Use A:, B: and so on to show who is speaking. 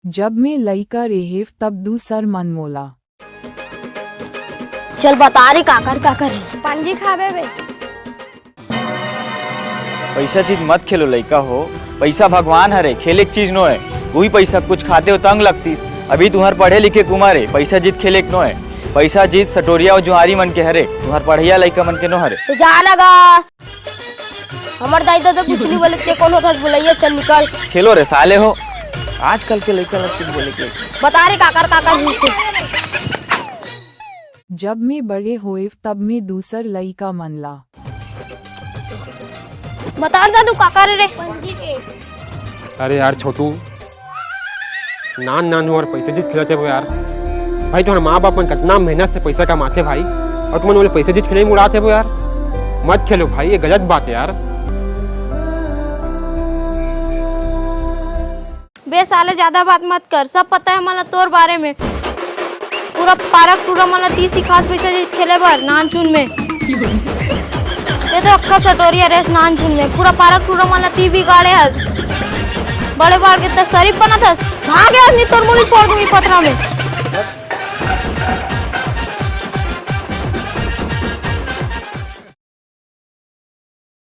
A: जब मैं लइका रेहेव तब दूसर मन मोला।
B: चल बता रे काकर काकर
C: पांजी खावे बे।
D: पैसा चीज मत खेलो लइका हो, पैसा भगवान हरे, खेले की चीज नो है। वही पैसा कुछ खाते हो तंग लगतीस। अभी तुम्हार पढ़े लिखे कुमार है, पैसा जीत खेले नो है। पैसा जीत सटोरिया और जुआरी मन के हरे, तुम्हार पढ़िया लइका मन के नो हरे।
B: तो जा लगा हमार दाई दादा कुछ नहीं बोले ते कौन होता बुलाइए चल निकल।
D: खेलो रे साले हो, आजकल के लइका लगते बोले के।
B: बता रे काकर काकर जी से।
A: जब मैं बड़े होएव तब मैं दूसर लइका मनला।
B: बता दादू काकर रे।
C: पांजी के
E: अरे यार छोटू नान और पैसे जीत खेलते हो यार। भाई तुम्हारे माँ बाप कितना मेहनत से पैसा कमाते भाई, और तुम बोले पैसे जीत खेले में उड़ाते हो यार। मत खेलो भाई, ये गलत बात है यार।
B: बे साले ज्यादा बात मत कर, सब पता है मला तोर बारे में। पूरा पारक टूरा मला 30 खास पैसा जीत खेले बर नान चुन में। ये तो अक्का सटोरिया रेस नान चुन में पूरा पारक टूरा मला 30 बिगाड़े हस। बड़े बार कितना शरीफ बना था, भाग गया नहीं तोर मुड़ी फोड़ दूंगी पथरा में।